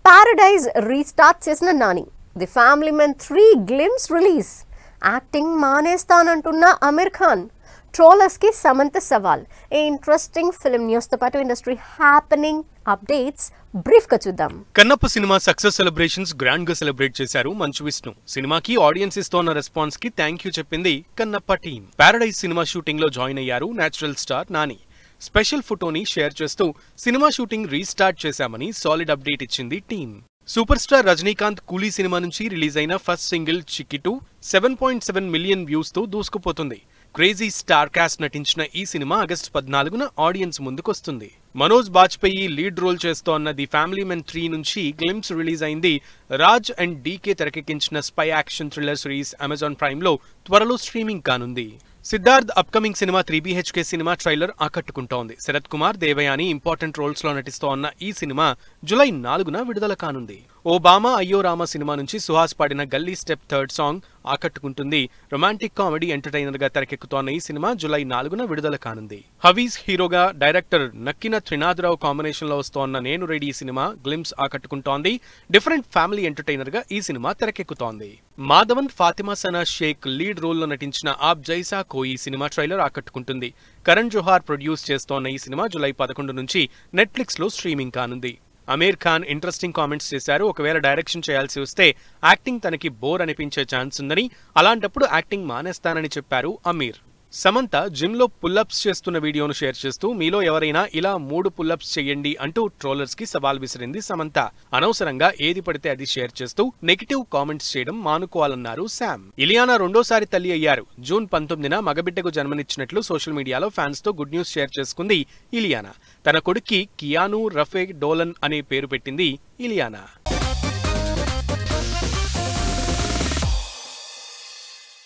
Paradise restart చేసిన Nani. The Family Man 3 glimpse release. Acting మానేస్తానంటున్న Aamir Khan. Trollers కి సమంత సవాల్. ఏ ఇంట్రెస్టింగ్ ఫిల్మ్ న్యూస్ తో పాటు ఇండస్ట్రీ హ్యాపెనింగ్ అప్డేట్స్ బ్రీఫ్ గా చూద్దాం. Kannappa cinema success celebrations grand గా సెలబ్రేట్ చేశారు మంచు విష్ణు. సినిమాకి ఆడియన్స్ ఇస్తున్న రెస్పాన్స్ కి థ్యాంక్ యూ చెప్పింది Kannappa team. Paradise cinema shooting లో జాయిన్ అయ్యారు నేచురల్ స్టార్ నాని. స్పెషల్ ఫోటోని షేర్ చేస్తూ సినిమా షూటింగ్ రీస్టార్ట్ చేశామని సాలిడ్ అప్డేట్ ఇచ్చింది team. Super star Rajinikanth Coolie cinema నుంచి రిలీజ్ అయిన first single Chikitu 7.7 million views తో దూసుకుపోతుంది. క్రేజీ స్టార్ కాస్ట్ నటించిన ఈ సినిమా ఆగస్టు 14న ఆడియన్స్ ముందుకొస్తుంది. మనోజ్ బాజ్పేయి లీడ్ రోల్ చేస్తోన్న ది ఫ్యామిలీ మెన్ 3 నుంచి గ్లింప్స్ రిలీజ్ అయింది. రాజ్ అండ్ డీకే తెరకెక్కించిన spy action thriller series Amazon Prime లో త్వరలో స్ట్రీమింగ్ కానుంది. Siddharth upcoming cinema 3BHK cinema trailer ఆకట్టుకుంటోంది. శరత్ కుమార్, దేవయాని ఇంపార్టెంట్ రోల్స్ లో నటిస్తోన్న ఈ సినిమా జూలై 4న విడుదల కానుంది. ఓబామా అయ్యో రామ సినిమా నుంచి సుహాస్ పాడిన గల్లీ స్టెప్ థర్డ్ సాంగ్ ఆకట్టుకుంటుంది. రొమాంటిక్ కామెడీ ఎంటర్టైనర్ గా తెరకెక్కుతోన్న ఈ సినిమా జూలై 4న విడుదల కానుంది. హవీజ్ హీరోగా డైరెక్టర్ నక్కిన త్రినాథరావు కాంబినేషన్ లో వస్తోన్న నేను రెడీ సినిమా గ్లింప్స్ ఆకట్టుకుంటోంది. డిఫరెంట్ ఫ్యామిలీ ఎంటర్టైనర్ గా ఈ సినిమా తెరకెక్కుతోంది. మాధవన్, ఫాతిమా సనా షేక్ లీడ్ రోల్ లో నటించిన ఆప్ జైసా కోయి సినిమా ట్రైలర్ ఆకట్టుకుంటుంది. కరణ్ జోహార్ ప్రొడ్యూస్ చేస్తోన్న ఈ సినిమా జూలై 11 నుంచి నెట్ఫ్లిక్స్ లో స్ట్రీమింగ్ కానుంది. అమీర్ ఖాన్ ఇంట్రెస్టింగ్ కామెంట్స్ చేశారు. ఒకవేళ డైరెక్షన్ చేయాల్సి వస్తే యాక్టింగ్ తనకి బోర్ అనిపించే ఛాన్స్ ఉందని, అలాంటప్పుడు యాక్టింగ్ మానేస్తానని చెప్పారు అమీర్. సమంత జిమ్ లో పుల్లప్స్ చేస్తున్న వీడియోను షేర్ చేస్తూ మీలో ఎవరైనా ఇలా 3 పుల్లప్స్ చేయండి అంటూ ట్రోలర్స్ కి సవాల్ విసిరింది సమంత. అనవసరంగా ఏది పడితే అది షేర్ చేస్తూ నెగిటివ్ కామెంట్స్ చేయడం మానుకోవాలన్నారు శామ్. ఇలియానా రెండోసారి తల్లి అయ్యారు. జూన్ 19న మగబిడ్డకు జన్మనిచ్చినట్లు సోషల్ మీడియాలో ఫ్యాన్స్ తో గుడ్ న్యూస్ షేర్ చేసుకుంది ఇలియానా. తన కొడుక్కి కియాను రఫే డోలన్ అనే పేరు పెట్టింది ఇలియానా.